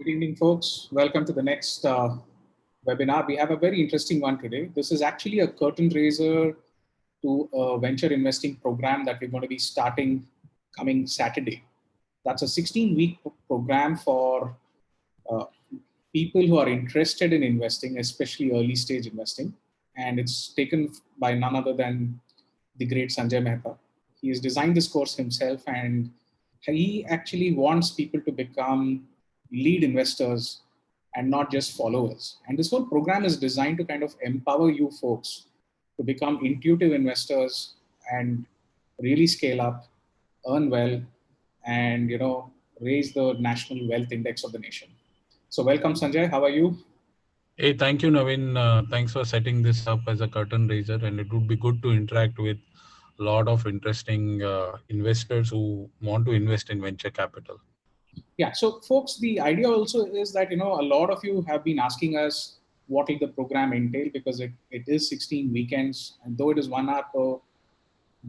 Good evening, folks. Welcome to the next webinar. We have a very interesting one today. This is actually a curtain raiser to a venture investing program that we're going to be starting coming Saturday. That's a 16-week program for uh, people who are interested in investing, especially early stage investing. And it's taken by none other than the great Sanjay Mehta. He has designed this course himself, and he actually wants people to become lead investors and not just followers. And this whole program is designed to kind of empower you folks to become intuitive investors and really scale up, earn well, and raise the national wealth index of the nation. So welcome, Sanjay. How are you? Hey, thank you, Naveen. Thanks for setting this up as a curtain raiser, and it would be good to interact with a lot of interesting investors who want to invest in venture capital. Yeah. So, folks, the idea also is that a lot of you have been asking us what will the program entail, because it is 16 weekends, and though it is 1 hour per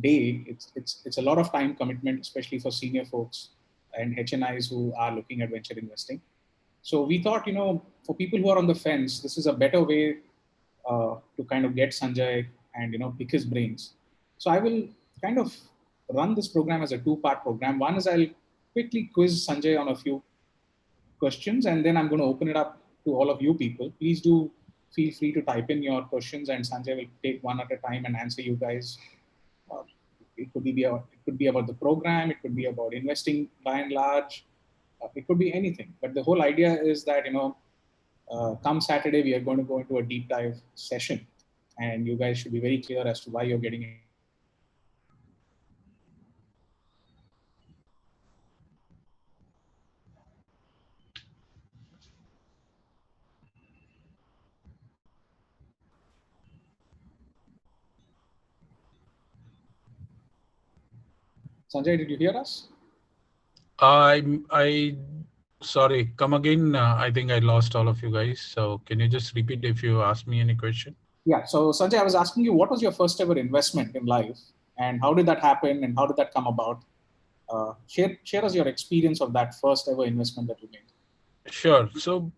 day, it's a lot of time commitment, especially for senior folks and HNIs who are looking at venture investing. So we thought, for people who are on the fence, this is a better way to kind of get Sanjay and pick his brains. So I will kind of run this program as a two-part program. One is I'll quickly quiz Sanjay on a few questions, and then I'm going to open it up to all of you people. Please do feel free to type in your questions, and Sanjay will take one at a time and answer you guys. Uh, it could be about the program, it could be about investing by and large, it could be anything. But the whole idea is that come Saturday we are going to go into a deep dive session, and you guys should be very clear as to why you're getting into venture investing. So Sanjay, over to you. Sanjay, did you hear us? I sorry, come again. I think I lost all of you guys. So can you just repeat if you ask me any question? Yeah. So Sanjay, I was asking you, what was your first ever investment in life, and how did that happen, and how did that come about? Share us your experience of that first ever investment that you made. Sure. So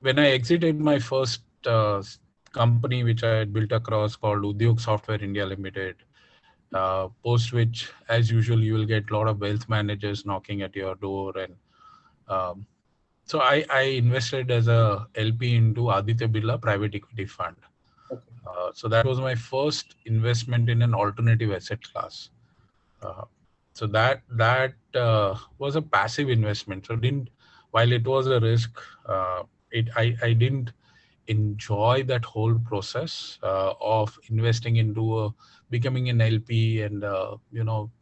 when I exited my first company, which I had built across called Udyog Software India Limited, post which, as usual, you will get a lot of wealth managers knocking at your door. And um, so I invested as a LP into Aditya Birla Private Equity Fund. Okay. So that was my first investment in an alternative asset class. Uh, so that was a passive investment. So didn't while it was a risk, I didn't enjoy that whole process of investing into becoming an LP and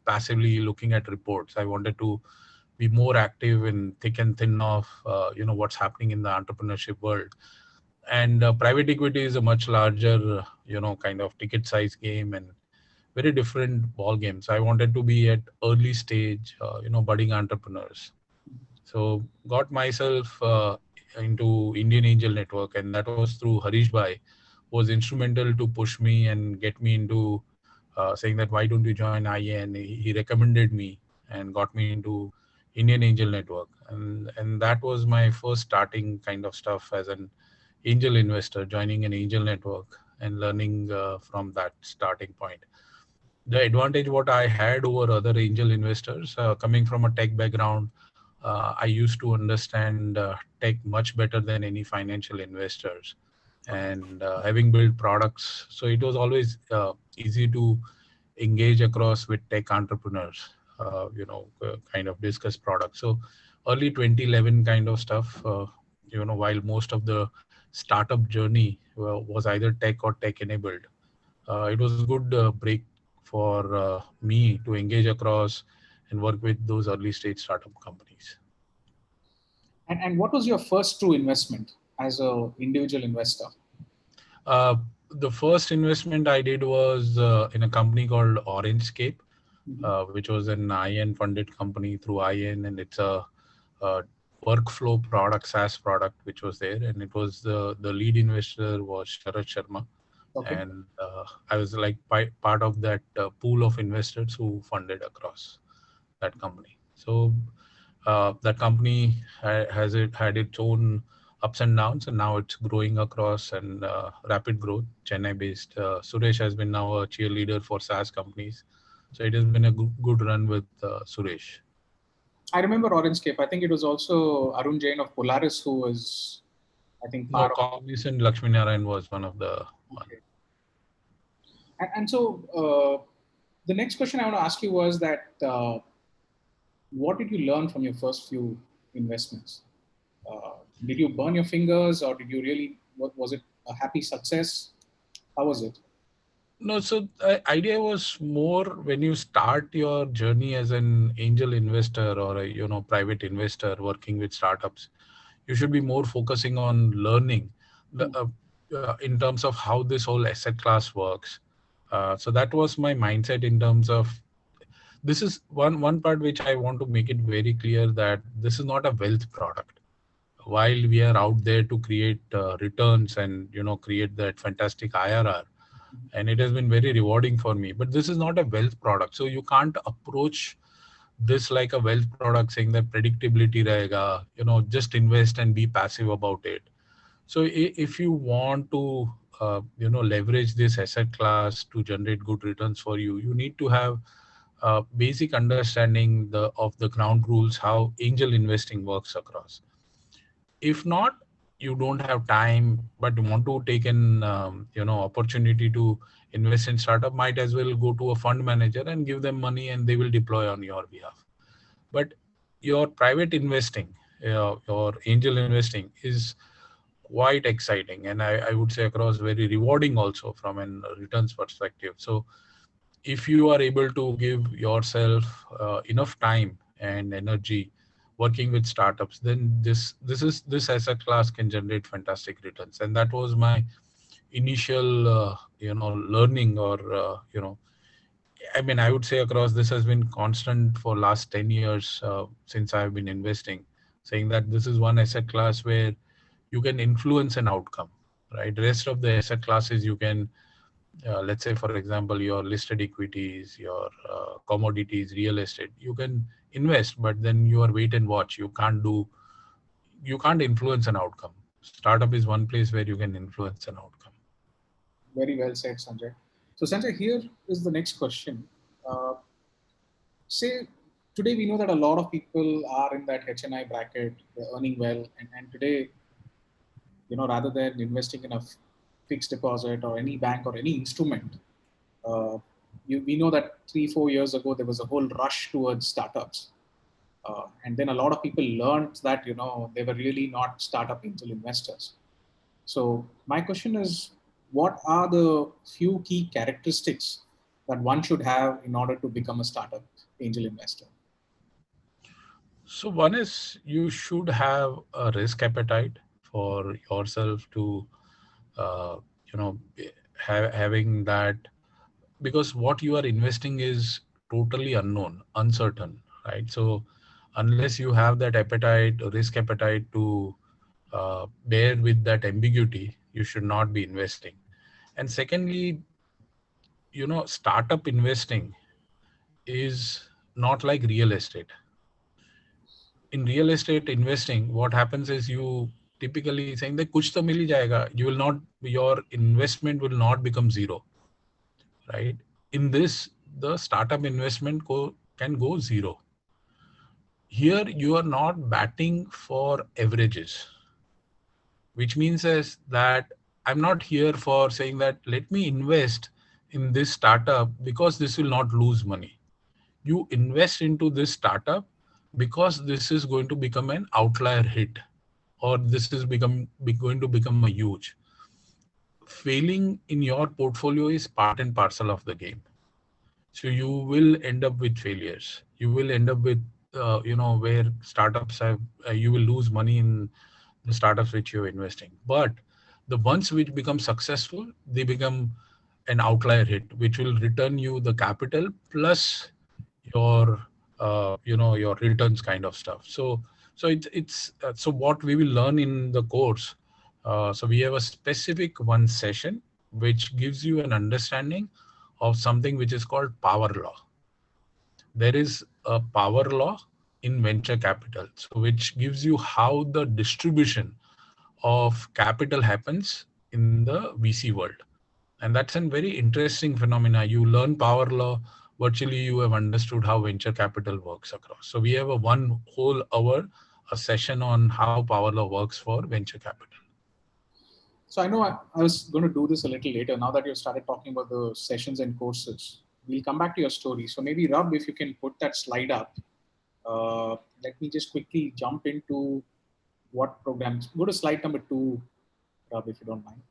passively looking at reports. I wanted to be more active in thick and thin of what's happening in the entrepreneurship world. And private equity is a much larger kind of ticket size game and very different ball games. I wanted to be at early stage budding entrepreneurs. So got myself into Indian Angel Network, and that was through Harish Bhai, was instrumental to push me and get me into saying that why don't you join IAN? He recommended me and got me into Indian Angel Network, and that was my first starting kind of stuff as an angel investor, joining an angel network and learning from that starting point. The advantage what I had over other angel investors, coming from a tech background, I used to understand tech much better than any financial investors, and having built products, so it was always easy to engage across with tech entrepreneurs, kind of discuss products. So early 2011 kind of stuff, while most of the startup journey was either tech or tech enabled, it was a good break for me to engage across and work with those early stage startup companies. And what was your first true investment as a individual investor? Uh, the first investment I did was in a company called OrangeScape, Mhm. which was an IN funded company through IN, and it's a workflow product, SaaS product, which was there, and it was the lead investor was Sharat Sharma, Okay. and I was like part of that pool of investors who funded across that company. So That company had its own ups and downs, and now it's growing across and rapid growth. Chennai based Suresh has been now a cheerleader for SaaS companies, so it has been a good run with Suresh. I remember Orangescape. I think it was also Arun Jain of Polaris who was, I think, No, part of. Cognizant Lakshmi Narayan was one of the one. Okay. And so the next question I want to ask you was that what did you learn from your first few investments? Uh, did you burn your fingers, or did you really? Was it a happy success? How was it? No, so the idea was more when you start your journey as an angel investor or a private investor working with startups, you should be more focusing on learning Hmm. in terms of how this whole asset class works. So that was my mindset in terms of this is one part which I want to make it very clear that this is not a wealth product. While we are out there to create returns and create that fantastic IRR, and it has been very rewarding for me, but this is not a wealth product, so you can't approach this like a wealth product saying that predictability rahega, just invest and be passive about it. So if you want to leverage this asset class to generate good returns for you, you need to have basic understanding of the ground rules, how angel investing works across. If not, you don't have time but you want to take an opportunity to invest in startup, might as well go to a fund manager and give them money and they will deploy on your behalf. But your private investing, your angel investing is quite exciting, and I would say across very rewarding also from an returns perspective. So if you are able to give yourself enough time and energy working with startups, then this asset class can generate fantastic returns. And that was my initial learning, or I mean, I would say across this has been constant for last 10 years since I've been investing, saying that this is one asset class where you can influence an outcome, right? Rest of the asset classes you can, let's say for example, your listed equities, your commodities, real estate, you can invest, but then you are wait and watch. You can't influence an outcome. Startup is one place where you can influence an outcome. Very well said, Sanjay. So, Sanjay, here is the next question. Uh, Say today we know that a lot of people are in that HNI bracket, they're earning well, and today, rather than investing in a fixed deposit or any bank or any instrument, uh, we know that 3 4 years ago there was a whole rush towards startups, and then a lot of people learned that they were really not startup angel investors. So my question is, what are the few key characteristics that one should have in order to become a startup angel investor? So one is you should have a risk appetite for yourself to uh, you know having that, because what you are investing is totally unknown, uncertain, right? So unless you have that appetite, risk appetite to bear with that ambiguity, you should not be investing. And secondly, startup investing is not like real estate. In real estate investing, what happens is you typically saying that kuch to mil hi jayega, you will not, your investment will not become zero, right? In this, the startup investment can go zero. Here you are not batting for averages, which means is that I'm not here for saying that let me invest in this startup because this will not lose money. You invest into this startup because this is going to become an outlier hit, or this is going to become a huge. Failing in your portfolio is part and parcel of the game. So you will end up with failures. You will end up with where startups have you will lose money in the startups which you're investing. But the ones which become successful, they become an outlier hit, which will return you the capital plus your your returns kind of stuff. So what we will learn in the course, so we have a specific one session which gives you an understanding of something which is called power law. There is a power law in venture capital, so which gives you how the distribution of capital happens in the VC world. And that's a very interesting phenomena. You learn power law, virtually you have understood how venture capital works across. So we have a one whole hour a session on how power law works for venture capital. So I know I was going to do this a little later. Now that you've started talking about the sessions and courses, we'll come back to your story. So maybe Rob, if you can put that slide up, let me just quickly jump into what programs. Go to slide number 2, Rob, if you don't mind.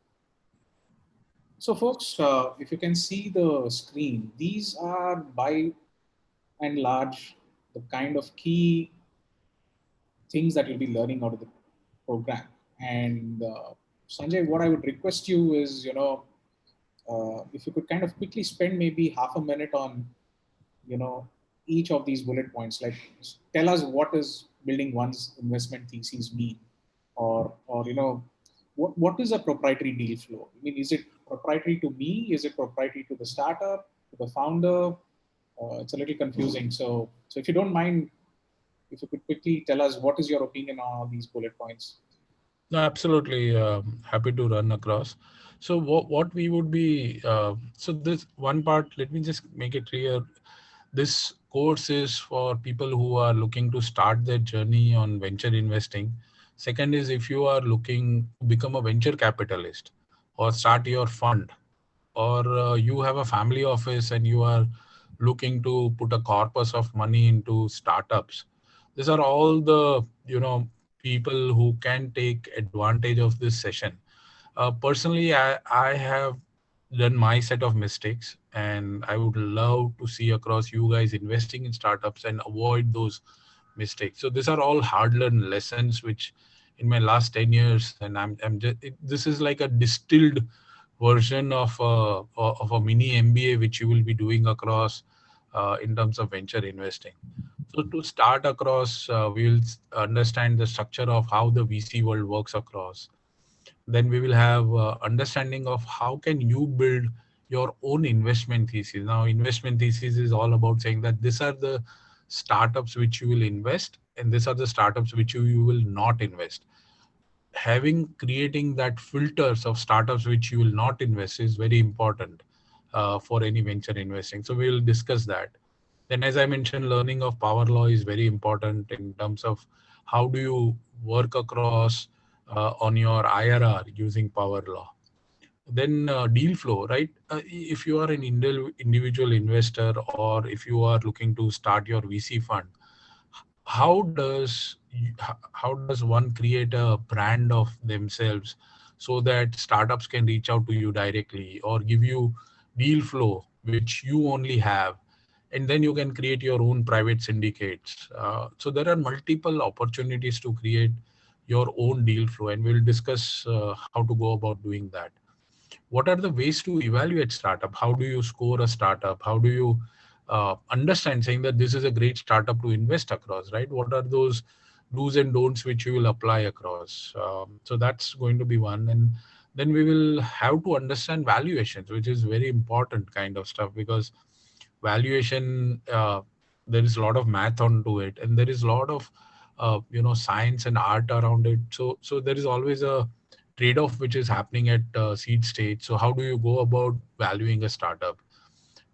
So folks, if you can see the screen, these are by and large the kind of key things that you'll be learning out of the program. And Sanjay, what I would request you is, if you could kind of quickly spend maybe half a minute on, you know, each of these bullet points. Like, tell us what is building one's investment thesis mean, or what is a proprietary deal flow? I mean, is it proprietary to me? Is it proprietary to the startup, to the founder? It's a little confusing. So if you don't mind, if you could quickly tell us what is your opinion on all these bullet points. No, absolutely. Happy to run across. So what we would be, so this one part, let me just make it clear. This course is for people who are looking to start their journey on venture investing. Second is if you are looking to become a venture capitalist or start your fund, or you have a family office and you are looking to put a corpus of money into startups. These are all the people who can take advantage of this session. Personally, I have done my set of mistakes, and I would love to see across you guys investing in startups and avoid those mistakes. So these are all hard learned lessons which in my last 10 years, and I'm just this is like a distilled version of a mini MBA which you will be doing across in terms of venture investing. So to start across, we will understand the structure of how the VC world works across. Then we will have understanding of how can you build your own investment thesis. Now, investment thesis is all about saying that these are the startups which you will invest, and these are the startups which you will not invest. Having creating that filters of startups which you will not invest is very important for any venture investing. So we will discuss that. Then, as I mentioned, learning of power law is very important in terms of how do you work across on your IRR using power law. Then deal flow, right? If you are an individual investor, or if you are looking to start your VC fund, how does one create a brand of themselves so that startups can reach out to you directly or give you deal flow which you only have, and then you can create your own private syndicates. So there are multiple opportunities to create your own deal flow, and we'll discuss how to go about doing that. What are the ways to evaluate startup? How do you score a startup? How do you understand saying that this is a great startup to invest across, right? What are those do's and don'ts which you will apply across? So that's going to be one. And then we will have to understand valuations, which is very important kind of stuff, because valuation, there is a lot of math onto it, and there is a lot of science and art around it. So there is always a trade-off which is happening at seed stage. So how do you go about valuing a startup?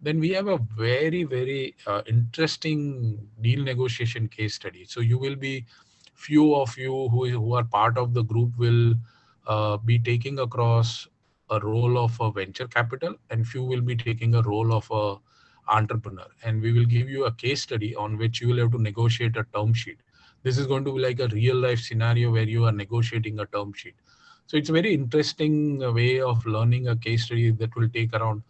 Then we have a very interesting deal negotiation case study. So you will be, few of you who are part of the group will be taking across a role of a venture capital, and few will be taking a role of a entrepreneur, and we will give you a case study on which you will have to negotiate a term sheet. This is going to be like a real life scenario where you are negotiating a term sheet. So it's a very interesting way of learning a case study that will take around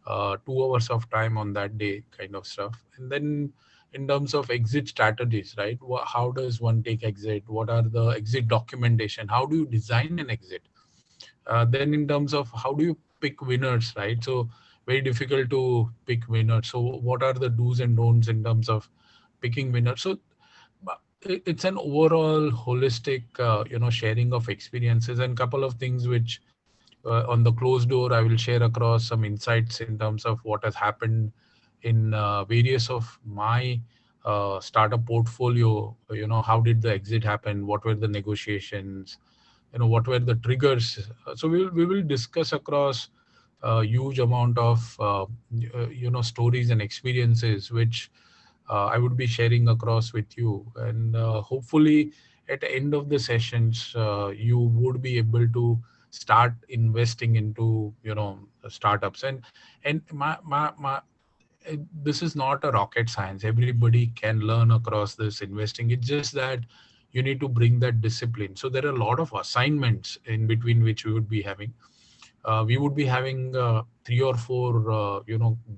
2 hours of time on that day, kind of stuff. And then in terms of exit strategies, right? How does one take exit? What are the exit documentation? How do you design an exit? Then in terms of how do you pick winners, right? So very difficult to pick winners. So what are the do's and don'ts in terms of picking winners? So it's an overall holistic, sharing of experiences, and couple of things which on the closed door, I will share across some insights in terms of what has happened in various of my start a portfolio. How did the exit happen? What were the negotiations? What were the triggers? So we will discuss across a huge amount of stories and experiences, which I would be sharing across with you. And hopefully at the end of the sessions, you would be able to start investing into startups. And this is not a rocket science. Everybody can learn across this investing. It's just that you need to bring that discipline. So there are a lot of assignments in between which we would be having 3 or 4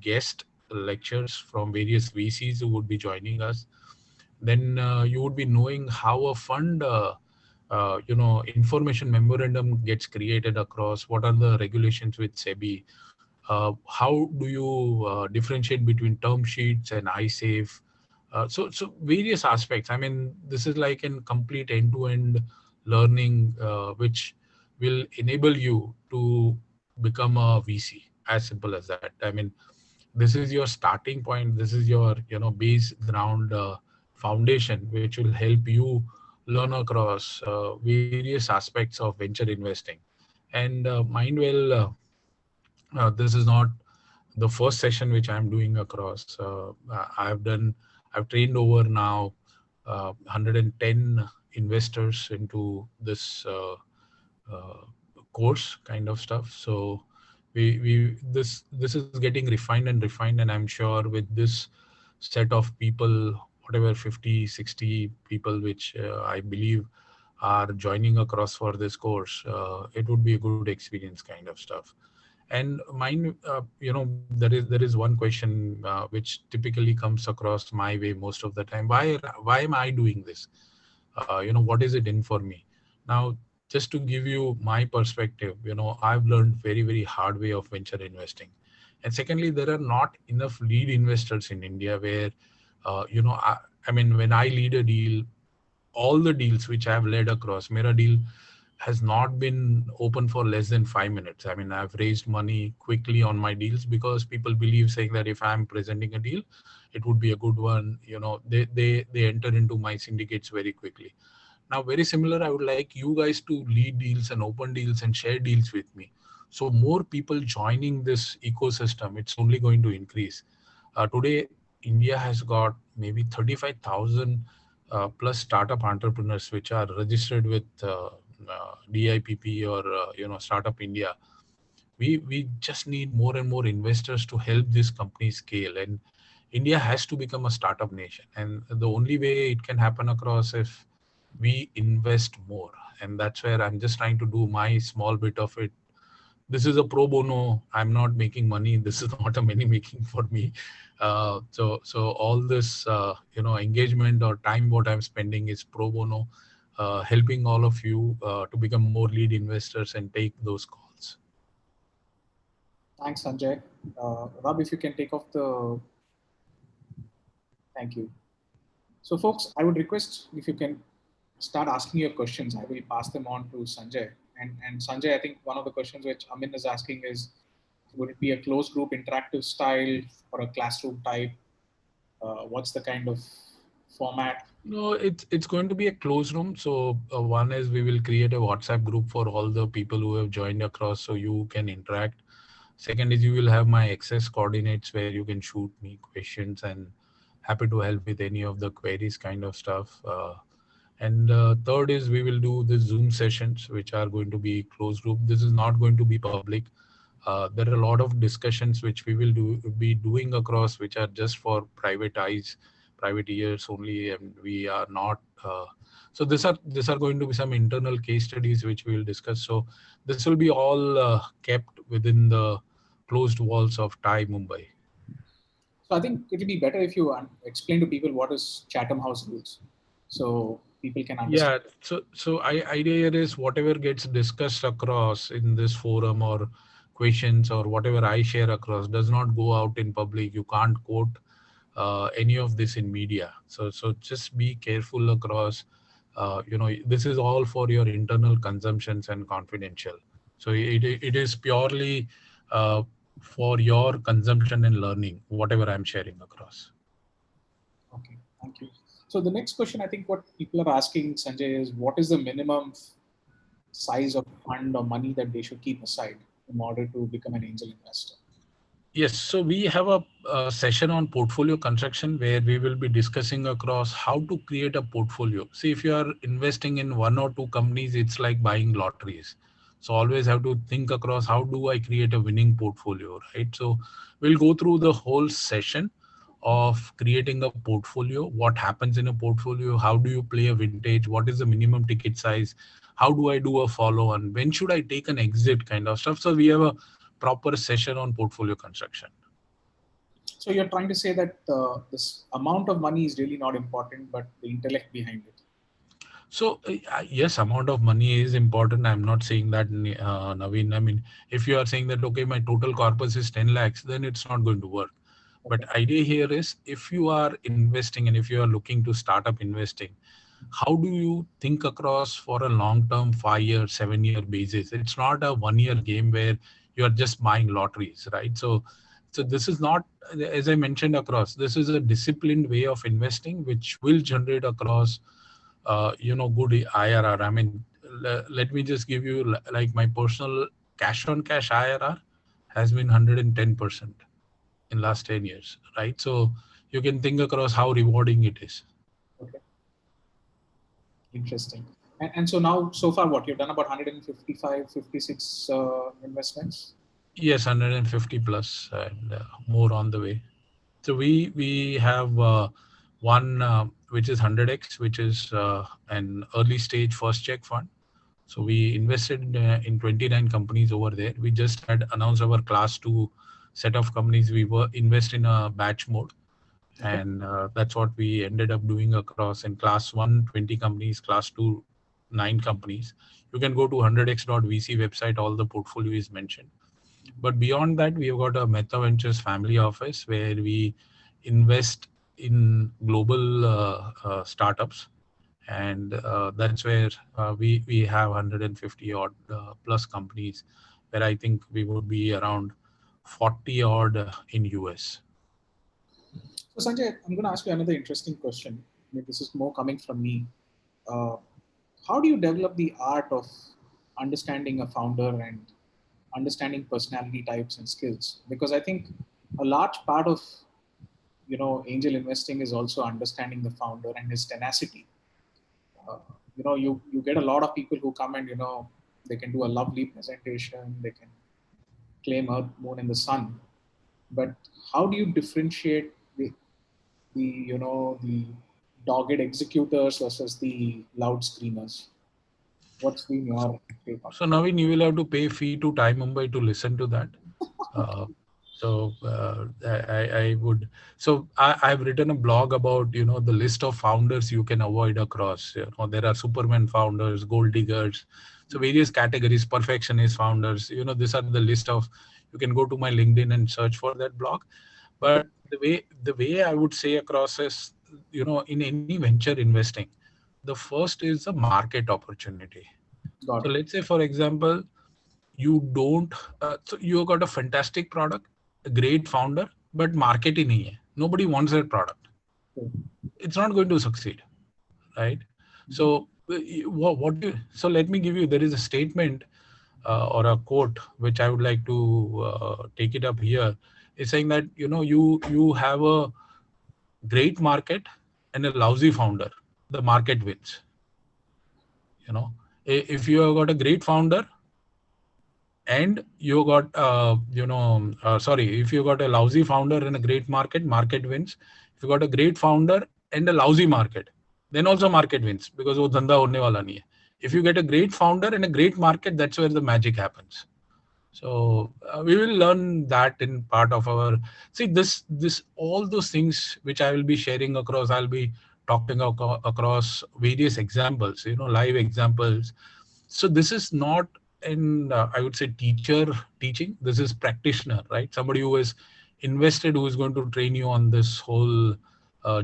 guest lectures from various VCs who would be joining us. Then you would be knowing how a fund information memorandum gets created across, what are the regulations with SEBI, how do you differentiate between term sheets and iSafe. So various aspects. I mean, this is like a complete end-to-end learning, which will enable you to become a VC. As simple as that. I mean, this is your starting point. This is your base ground foundation, which will help you learn across various aspects of venture investing. And mind well, this is not the first session which I'm doing across. I've trained over now 110 investors into this uh, course kind of stuff. So this is getting refined and refined, and I'm sure with this set of people, whatever 50, 60 people, which I believe are joining across for this course, it would be a good experience kind of stuff. And mine, there is one question which typically comes across my way most of the time. Why am I doing this? What is it in for me? Now, just to give you my perspective, I've learned very, very hard way of venture investing. And secondly, there are not enough lead investors in India where, I mean, when I lead a deal, all the deals which I've led across, Mera deal has not been open for less than 5 minutes. I mean, I've raised money quickly on my deals because people believe, saying that if I'm presenting a deal, it would be a good one. They enter into my syndicates very quickly. Now, very similar, I would like you guys to lead deals and open deals and share deals with me. So more people joining this ecosystem, it's only going to increase. Today, India has got maybe 35,000 plus startup entrepreneurs which are registered with DIPP or Startup India. We just need more and more investors to help this company scale. And India has to become a startup nation. And the only way it can happen across if we invest more. And that's where I'm just trying to do my small bit of it. This is a pro bono. I'm not making money. This is not a money making for me. So all this engagement or time what I'm spending is pro bono, helping all of you to become more lead investors and take those calls. Thanks, Sanjay. Rob, if you can take off the. Thank you. So, folks, I would request if you can start asking your questions. I will pass them on to Sanjay. And Sanjay, I think one of the questions which Amin is asking is, would it be a closed group interactive style or a classroom type? What's the kind of format? No, it's going to be a closed room. So one is we will create a WhatsApp group for all the people who have joined across, so you can interact. Second is you will have my access coordinates where you can shoot me questions, and happy to help with any of the queries kind of stuff. And third is we will do the Zoom sessions, which are going to be closed group. This is not going to be public. There are a lot of discussions which we will be doing across, which are just for private eyes, private ears only, and we are not. So these are going to be some internal case studies which we will discuss. So this will be all kept within the closed walls of Thai Mumbai. So I think it will be better if you explain to people what is Chatham House rules, so people can understand. Yeah, idea here is whatever gets discussed across in this forum or questions or whatever I share across does not go out in public. You can't quote any of this in media. So just be careful across. This is all for your internal consumptions and confidential. So it is purely uh, for your consumption and learning, whatever I'm sharing across. Okay, Thank you. So the next question, I think what people are asking, Sanjay, is what is the minimum size of fund or money that they should keep aside in order to become an angel investor? Yes, so we have a session on portfolio construction where we will be discussing across how to create a portfolio. See, if you are investing in one or two companies, it's like buying lotteries. So always have to think across how do I create a winning portfolio, right? So we'll go through the whole session of creating a portfolio, what happens in a portfolio, how do you play a vintage, what is the minimum ticket size, how do I do a follow on, when should I take an exit kind of stuff. So we have a proper session on portfolio construction. So you're trying to say that this amount of money is really not important, but the intellect behind it. So yes, amount of money is important. I'm not saying that, Naveen. I mean, if you are saying that okay, my total corpus is 10 lakhs, then it's not going to work. But Okay. idea here is if you are investing and if you are looking to start up investing, how do you think across for a long term 5 year 7 year basis? It's not a 1 year game where you are just buying lotteries, right? So this is not, as I mentioned across, this is a disciplined way of investing which will generate across good IRR. I mean, let me just give you like my personal cash on cash IRR has been 110% in Wow. last 10 years, right? So you can think across how rewarding it is. Okay. Interesting. And so now, so far, what you've done about 155, 56 investments? Yes, 150 plus and more on the way. So we have one which is 100x, which is an early stage first check fund. So we invested in 29 companies over there. We just had announced our class two set of companies. We were invest in a batch mode, Okay. and that's what we ended up doing across in class one 20 companies, class two 9 companies. You can go to 100x.vc website. All the portfolio is mentioned. But beyond that, we have got a Meta Ventures family office where we invest in global startups, and that's where we have 150 odd plus companies, where I think we would be around 40 odd in US. So Sanjay, I'm going to ask you another interesting question. I mean, this is more coming from me. Uh, how do you develop the art of understanding a founder and understanding personality types and skills? Because I think a large part of angel investing is also understanding the founder and his tenacity. uh, you get a lot of people who come and they can do a lovely presentation, they can claim earth, moon, and the sun, but how do you differentiate the dogged executors versus the loud screamers? What's been your take on So now you will have to pay fee to Thai Mumbai to listen to that. Uh, I would. So I've written a blog about the list of founders you can avoid across. There are Superman founders, gold diggers, so various categories, perfectionist founders. These are the list of. You can go to my LinkedIn and search for that blog. that? Okay, But the way I would say across is, in any venture investing, the first is the market opportunity. got So it. let's say, for example, you don't so you got a fantastic product, a great founder, but market ही नहीं है, nobody wants that product, Okay. it's not going to succeed, right? Mhm. So what you so let me give you, there is a statement or a quote which I would like to take it up here. It's saying that you have a great market and a lousy founder, the market wins. you know if you have got a great founder and you got sorry, if you got a lousy founder and a great market, market wins. If you got a great founder and a lousy market, then also market wins, because वो धंधा होने वाला नहीं है. If you get a great founder and a great market, that's where the magic happens. So we will learn that in part of our, see, this all those things which I will be sharing across, I'll be talking across various examples, live examples. So this is not in I would say teacher teaching, this is practitioner, right? Somebody who is invested, who is going to train you on this whole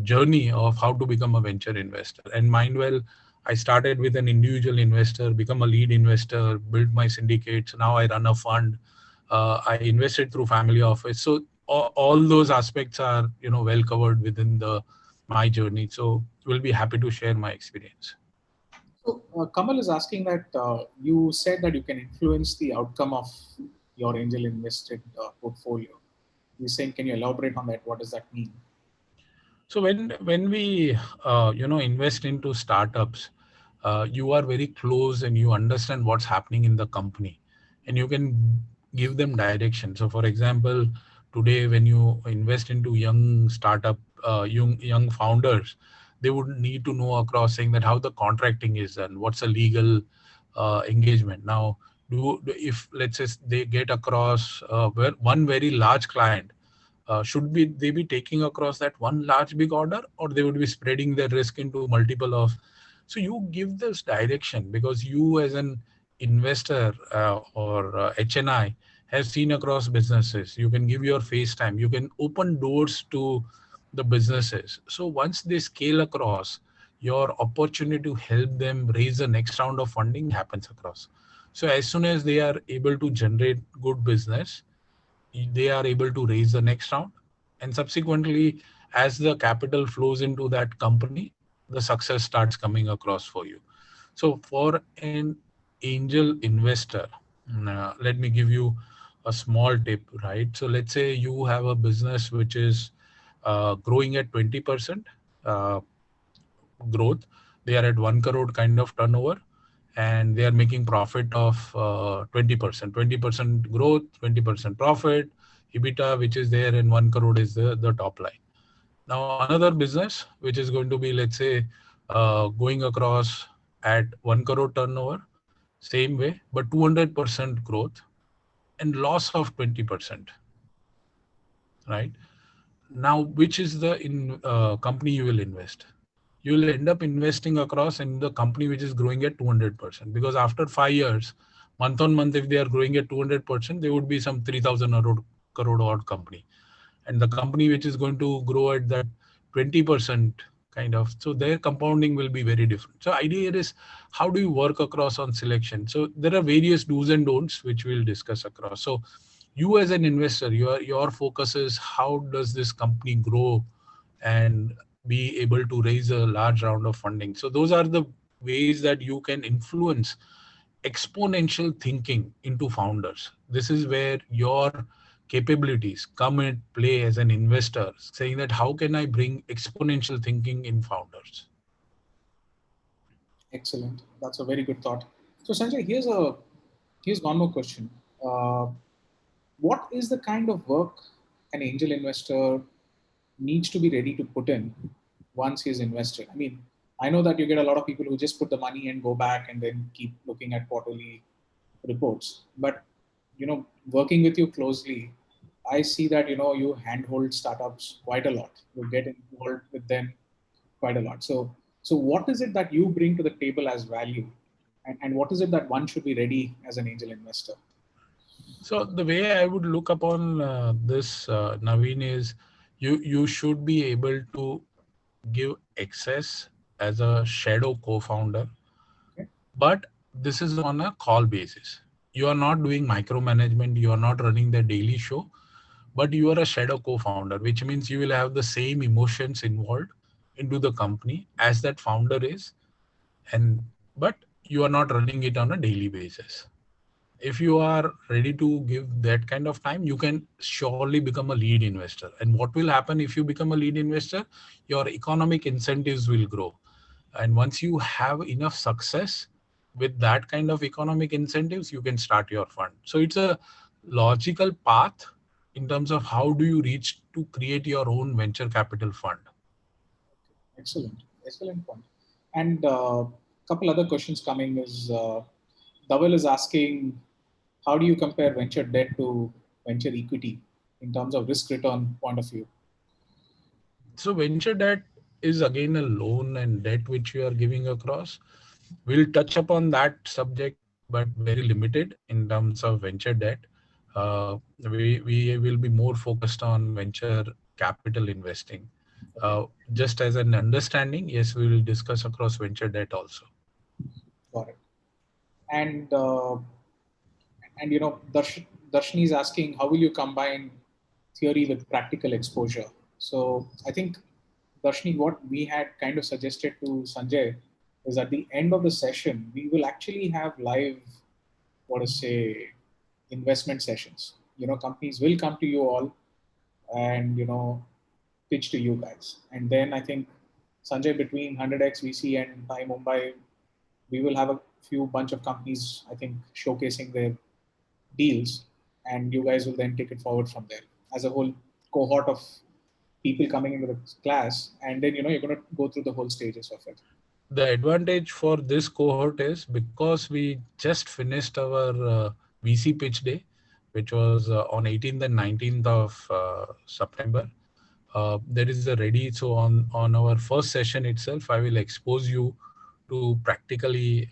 journey of how to become a venture investor. And mind well, I started with an individual investor, become a lead investor, build my syndicates. Now I run a fund. I invested through family office. So all those aspects are well covered within the my journey. So we'll be happy to share my experience. So Kamal is asking that you said that you can influence the outcome of your angel invested portfolio. He's saying, can you elaborate on that? What does that mean? So when we invest into startups, you are very close and you understand what's happening in the company, and you can give them direction. So for example, today when you invest into young startup, young founders, they would need to know across saying that how the contracting is done, what's a legal engagement. Now, if let's say they get across one very large client, should be they be taking across that one large big order, or they would be spreading their risk into multiple of. So you give this direction because you as an investor or HNI have seen across businesses. You can give your face time, you can open doors to the businesses. So once they scale across, your opportunity to help them raise the next round of funding happens across. So as soon as they are able to generate good business, they are able to raise the next round, and subsequently, as the capital flows into that company, the success starts coming across for you. So for an angel investor, let me give you a small tip, right? So let's say you have a business which is growing at 20% uh, growth. They are at 1 crore kind of turnover, and they are making profit of 20%. 20% growth, 20% profit. EBITDA, which is there in 1 crore, is the top line. Now, another business which is going to be, let's say, going across at 1 crore turnover, same way, but 200% growth and loss of 20%, right? Now, which is the company you will invest? You will end up investing across in the company which is growing at 200%, because after 5 years, month on month, if they are growing at 200%, they would be some 3,000 crore odd company. And the company which is going to grow at that 20% kind of, so their compounding will be very different. So idea here is, how do you work across on selection? So there are various do's and don'ts which we'll discuss across. So you as an investor, your focus is how does this company grow and be able to raise a large round of funding. So those are the ways that you can influence exponential thinking into founders. This is where your capabilities come and play as an investor, saying that how can I bring exponential thinking in founders. Excellent. That's a very good thought. So Sanjay, here's one more question. Uh, what is the kind of work an angel investor needs to be ready to put in once he's invested? I mean, I know that you get a lot of people who just put the money and go back and then keep looking at quarterly reports. But working with you closely, I see that you handhold startups quite a lot. You get involved with them quite a lot. So what is it that you bring to the table as value, and what is it that one should be ready as an angel investor? So the way I would look upon this, Naveen, is you should be able to give access as a shadow co-founder, Okay, but this is on a call basis. You are not doing micromanagement, you are not running the daily show, but you are a shadow co-founder, which means you will have the same emotions involved into the company as that founder is, and but you are not running it on a daily basis. If you are ready to give that kind of time, you can surely become a lead investor. And what will happen if you become a lead investor? Your economic incentives will grow. And once you have enough success with that kind of economic incentives, you can start your fund. So it's a logical path in terms of how do you reach to create your own venture capital fund. excellent, excellent point. And a couple other questions coming is Dhaval is asking, how do you compare venture debt to venture equity in terms of risk return point of view? So venture debt is again a loan and debt which you are giving across. We'll touch upon that subject, but very limited in terms of venture debt. We will be more focused on venture capital investing. Okay, Just as an understanding, yes, we will discuss across venture debt also. got it. And Darshini is asking, how will you combine theory with practical exposure? So I think Darshni, what we had kind of suggested to Sanjay is at the end of the session, we will actually have live, what to say, investment sessions. Companies will come to you all and, pitch to you guys. And then I think, Sanjay, between 100x VC and Thai Mumbai, we will have a few bunch of companies, I think, showcasing their deals, and you guys will then take it forward from there as a whole cohort of people coming into the class, and then you're going to go through the whole stages of it. The advantage for this cohort is because we just finished our VC pitch day, which was on 18th and 19th of September. There is a ready. So on our first session itself, I will expose you to practically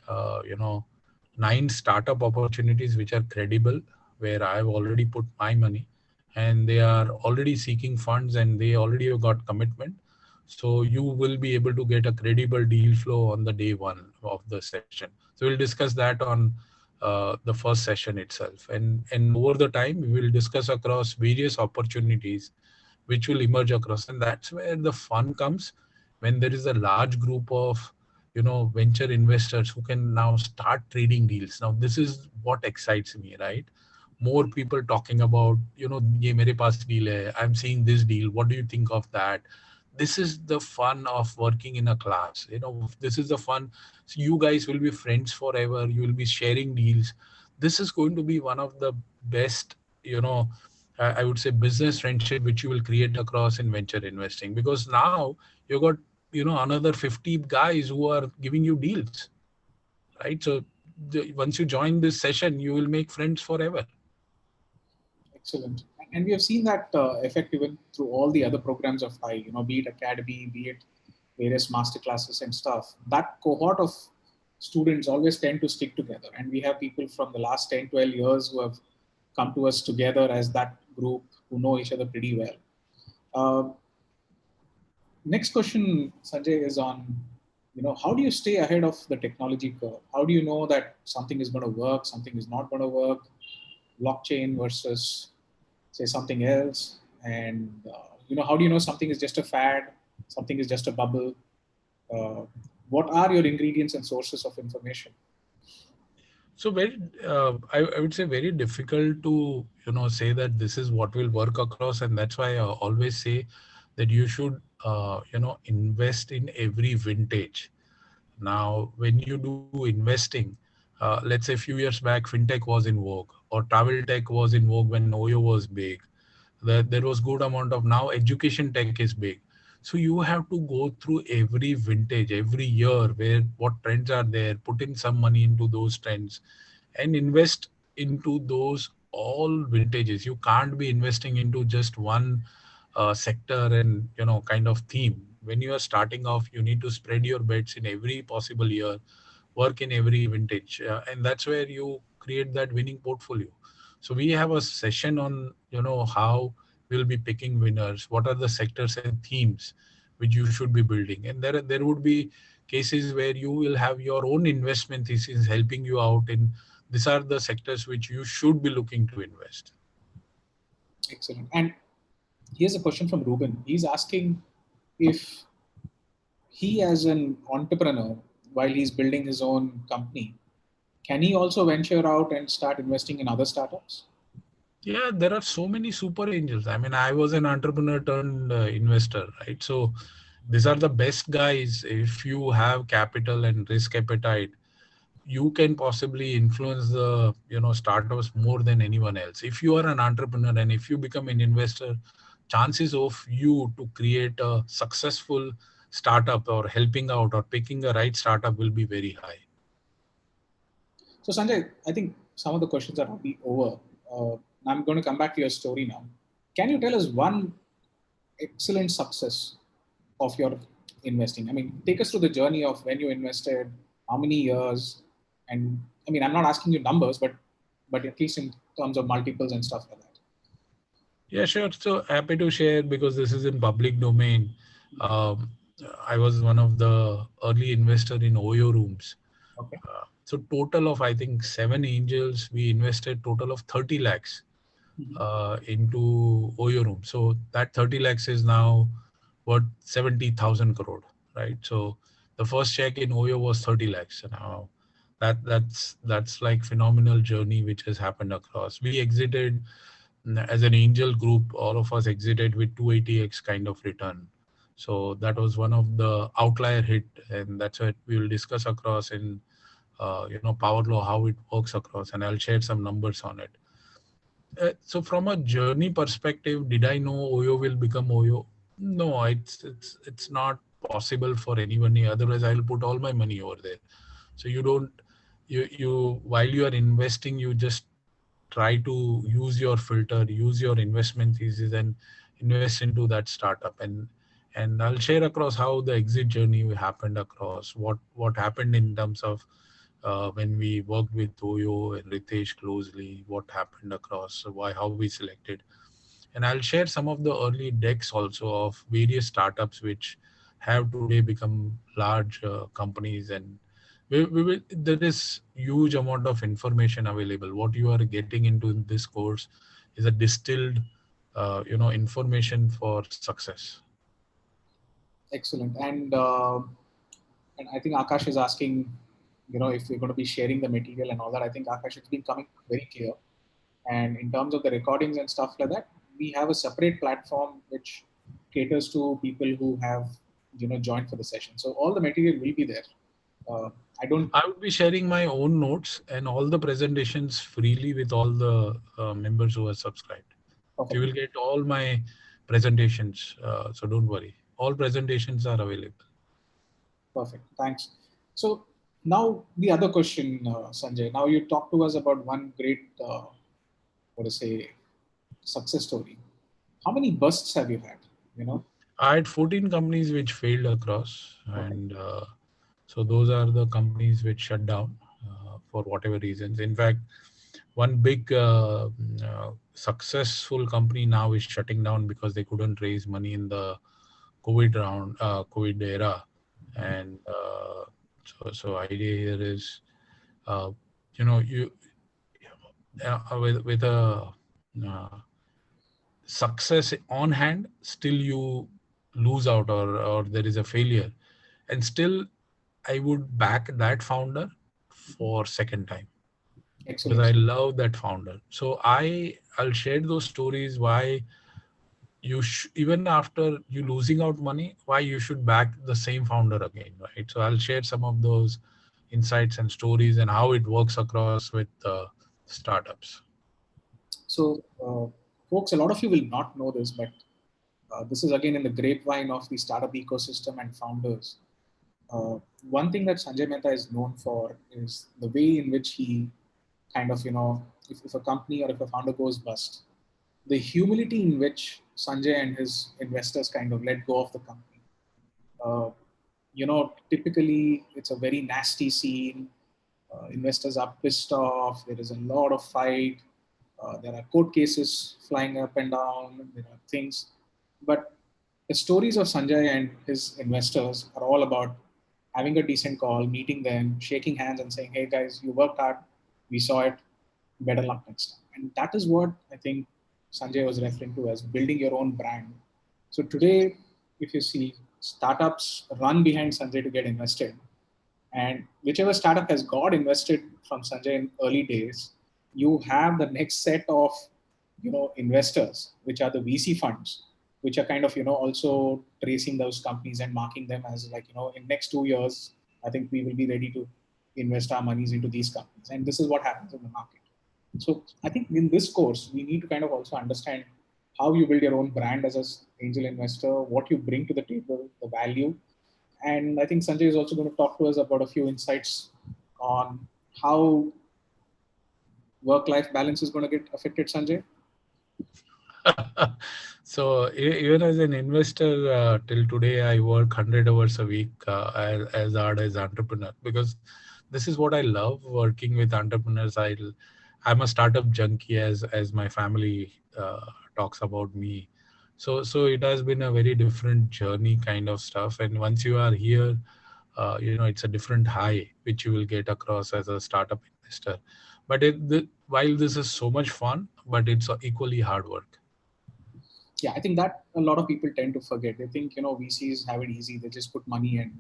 9 startup opportunities which are credible, where I have already put my money, and they are already seeking funds and they already have got commitment. So you will be able to get a credible deal flow on the day one of the session. So we'll discuss that on the first session itself, and over the time we will discuss across various opportunities which will emerge across, and that's where the fun comes, when there is a large group of venture investors who can now start trading deals. Now this is what excites me, right? More people talking about, ye mere paas deal hai, I'm seeing this deal, what do you think of that? This is the fun of working in a class. This is the fun. So you guys will be friends forever, you will be sharing deals. This is going to be one of the best, I would say, business friendship which you will create across in venture investing, because now you got another 50 guys who are giving you deals, right? So once you join this session, you will make friends forever. Excellent. And we have seen that effect even through all the other programs of high, be it academy, be it various master classes and stuff. That cohort of students always tend to stick together. And we have people from the last 10, 12 years who have come to us together as that group who know each other pretty well. Uh, Next question, Sanjay, is on, how do you stay ahead of the technology curve? How do you know that something is going to work, something is not going to work, blockchain versus, say, something else? And, how do you know something is just a fad, something is just a bubble? Uh, what are your ingredients and sources of information? So very, I would say very difficult to say that this is what will work across, and that's why I always say that you should invest in every vintage. Now, when you do investing, let's say a few years back, fintech was in vogue, or travel tech was in vogue when Oyo was big. There was good amount of, now education tech is big. So you have to go through every vintage, every year, where what trends are there, put in some money into those trends, and invest into those all vintages. You can't be investing into just one sector and kind of theme. When you are starting off, you need to spread your bets in every possible year, work in every vintage, and that's where you create that winning portfolio. So we have a session on how we'll be picking winners, what are the sectors and themes which you should be building, and there would be cases where you will have your own investment thesis helping you out in, these are the sectors which you should be looking to invest. Excellent. And here's a question from Ruben. He's asking if he, as an entrepreneur, while he's building his own company, can he also venture out and start investing in other startups? Yeah, there are so many super angels. I mean, I was an entrepreneur turned investor, right? So these are the best guys. If you have capital and risk appetite, you can possibly influence the startups more than anyone else. If you are an entrepreneur and if you become an investor, chances of you to create a successful startup or helping out or picking the right startup will be very high. So, Sanjay, I think some of the questions are already over. I'm going to come back to your story now. Can you tell us one excellent success of your investing? I mean, take us through the journey of when you invested, how many years, and I mean, I'm not asking you numbers, but at least in terms of multiples and stuff like that. Yeah, sure. So happy to share because this is in public domain. Um, I was one of the early investor in Oyo rooms. Okay. So total of, I think, 7 angels, we invested total of 30 lakhs Mhm. into Oyo room. So that 30 lakhs is now worth 70,000 crore, right? So the first check in Oyo was 30 lakhs. Now that's like phenomenal journey which has happened across. We exited as an angel group, all of us exited with 280x kind of return. So that was one of the outlier hit, and that's what we will discuss across in power law, how it works across, and I'll share some numbers on it. So from a journey perspective, did I know Oyo will become Oyo? No, it's not possible for anyone. Otherwise, I'll put all my money over there. So you don't you while you are investing, you just try to use your filter, use your investment thesis, and invest into that startup. And I'll share across how the exit journey happened across, what happened in terms of when we worked with Toyo and Ritesh closely, what happened across, why, how we selected. And I'll share some of the early decks also of various startups which have today become large companies. And there is huge amount of information available. What you are getting into in this course is a distilled, information for success. Excellent. And I think Akash is asking, if we're going to be sharing the material and all that. I think Akash, it's been coming very clear. And in terms of the recordings and stuff like that, we have a separate platform which caters to people who have, joined for the session. So all the material will be there. Uh, I don't. I would be sharing my own notes and all the presentations freely with all the members who are subscribed. You Perfect. will get all my presentations, so don't worry. All presentations are available. Perfect. Thanks. So now the other question, Sanjay. Now you talk to us about one great, what to say, success story. How many busts have you had? You know. I had 14 companies which failed across, Okay. and so those are the companies which shut down for whatever reasons. In fact, one big successful company now is shutting down because they couldn't raise money in the COVID era. And so idea here is, uh, you with a uh, success on hand, still you lose out, or there is a failure, and still I would back that founder for second time because I Excellent. love that founder. So I'll share those stories why even after you losing out money, why you should back the same founder again, right? So I'll share some of those insights and stories and how it works across with startups. So, folks, a lot of you will not know this, but this is again in the grapevine of the startup ecosystem and founders. One thing that Sanjay Mehta is known for is the way in which he kind of, if a company or if a founder goes bust, the humility in which Sanjay and his investors kind of let go of the company. Uh, Typically it's a very nasty scene. Investors are pissed off. There is a lot of fight. There are court cases flying up and down. There are things, but the stories of Sanjay and his investors are all about having a decent call, meeting them, shaking hands, and saying, "Hey guys, you worked hard. We saw it. Better luck next time." And that is what I think Sanjay was referring to as building your own brand. So today, if you see, startups run behind Sanjay to get invested, and whichever startup has got invested from Sanjay in early days, you have the next set of investors, which are the VC funds, which are kind of also tracing those companies and marking them as like in next 2 years, I think we will be ready to invest our monies into these companies, and this is what happens in the market. So I think in this course, we need to kind of also understand how you build your own brand as an angel investor, what you bring to the table, the value. And I think Sanjay is also going to talk to us about a few insights on how work-life balance is going to get affected, Sanjay. So even as an investor, till today, I work 100 hours a week as hard as entrepreneur because this is what I love working with entrepreneurs. I'm a startup junkie, as my family talks about me. So it has been a very different journey kind of stuff. And once you are here, it's a different high which you will get across as a startup investor. But while this is so much fun, but it's equally hard work. Yeah, I think that a lot of people tend to forget. They think, VCs have it easy. They just put money and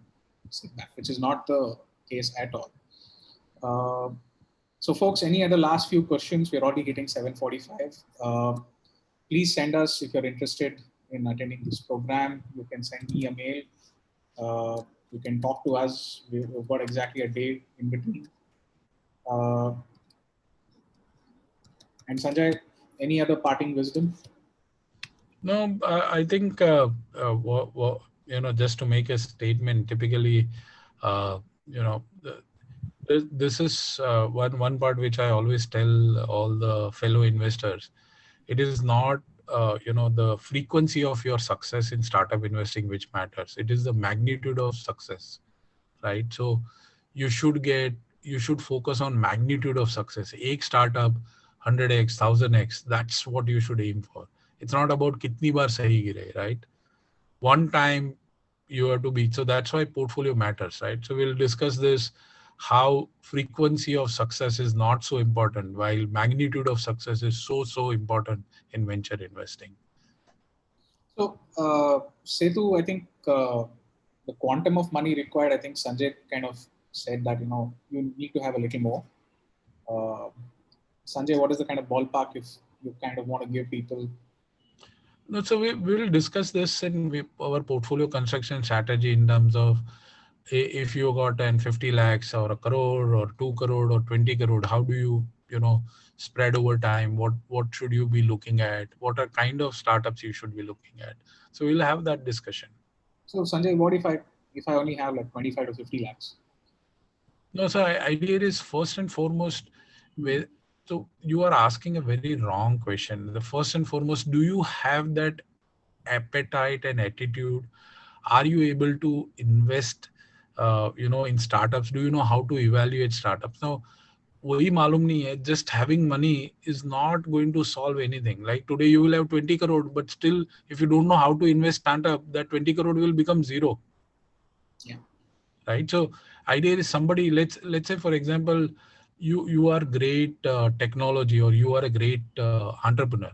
sit back, which is not the case at all. Uh, so, folks, any other last few questions? We're already hitting 7:45. Please send us if you're interested in attending this program. You can send me a mail. Uh, you can talk to us. We've got exactly a day in between. Uh, and Sanjay, any other parting wisdom? No, I think just to make a statement. Typically, uh, you know, this is one part which I always tell all the fellow investors. It is not the frequency of your success in startup investing which matters. It is the magnitude of success, right? So you should focus on magnitude of success. Ek startup 100x 1000x, that's what you should aim for. It's not about kitni bar sahi gire, right? One time you have to be. So that's why portfolio matters, right? So we'll discuss this, how frequency of success is not so important while magnitude of success is so important in venture investing. So, Setu, I think the quantum of money required, I think Sanjay kind of said that, you need to have a little more. Uh, Sanjay, what is the kind of ballpark if you kind of want to give people? No, so we will discuss this in our portfolio construction strategy in terms of if you got an 50 lakhs or a crore or 2 crore or 20 crore, how do you, spread over time? What should you be looking at? What are kind of startups you should be looking at? So we'll have that discussion. So, Sanjay, what if I only have like 25 to 50 lakhs? No, so idea is first and foremost, Hmm. where so you are asking a very wrong question. The first and foremost, do you have that appetite and attitude? Are you able to invest in startups? Do you know how to evaluate startups? Now वही मालूम नहीं है, just having money is not going to solve anything. Like today you will have 20 crore, but still if you don't know how to invest startup, that 20 crore will become zero, Yeah. right? So idea is somebody, let's say for example, you are great technology, or you are a great entrepreneur.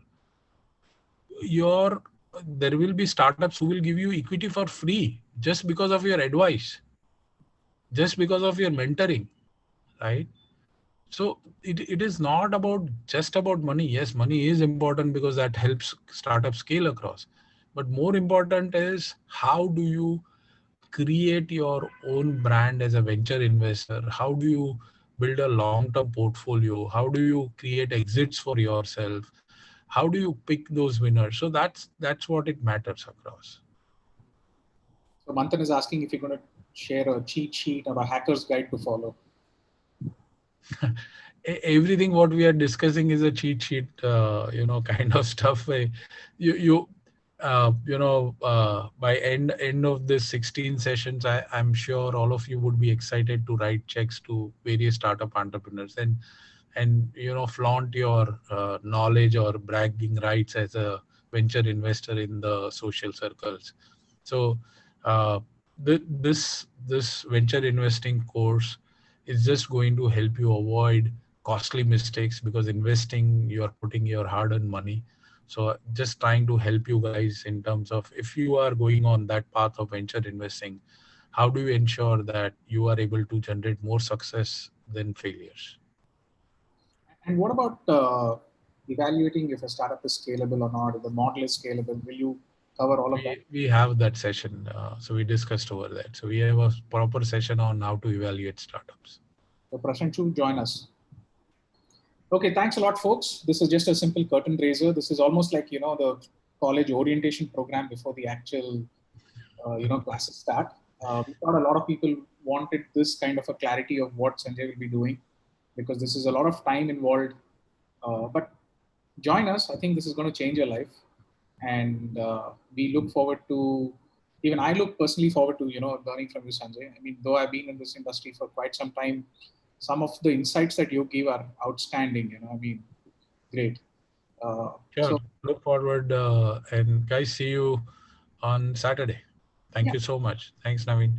Your There will be startups who will give you equity for free just because of your advice, just because of your mentoring, right? So it is not about just about money. Yes, money is important because that helps startups scale across. But more important is, how do you create your own brand as a venture investor? How do you build a long-term portfolio? How do you create exits for yourself? How do you pick those winners? So that's what it matters across. So, Manthan is asking if you're going to share a cheat sheet or a hacker's guide to follow. Everything what we are discussing is a cheat sheet, kind of stuff. You by end of this 16 sessions, I'm sure all of you would be excited to write checks to various startup entrepreneurs and flaunt your knowledge or bragging rights as a venture investor in the social circles. So uh, this venture investing course is just going to help you avoid costly mistakes, because investing, you are putting your hard earned money. So just trying to help you guys in terms of, if you are going on that path of venture investing, how do you ensure that you are able to generate more success than failures? And what about evaluating if a startup is scalable or not, if the model is scalable? Will you cover all of that? We have that session, so we discussed over that. So we have a proper session on how to evaluate startups. So, Prashanchu, join us. Okay, thanks a lot, folks. This is just a simple curtain raiser. This is almost like the college orientation program before the actual classes start. We thought a lot of people wanted this kind of a clarity of what Sanjay will be doing, because this is a lot of time involved. But join us. I think this is going to change your life, and we look forward to. Even I look personally forward to learning from you, Sanjay. I mean, though I've been in this industry for quite some time, some of the insights that you give are outstanding. I mean, great. Sure. So Look forward, and guys, see you on Saturday. Thank yeah, you so much. Thanks, Naveen.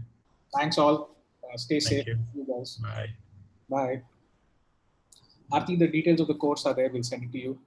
thanks all. Stay safe, Thank you. you guys. Bye. Bye. Aarti, the details of the course are there. We'll send it to you.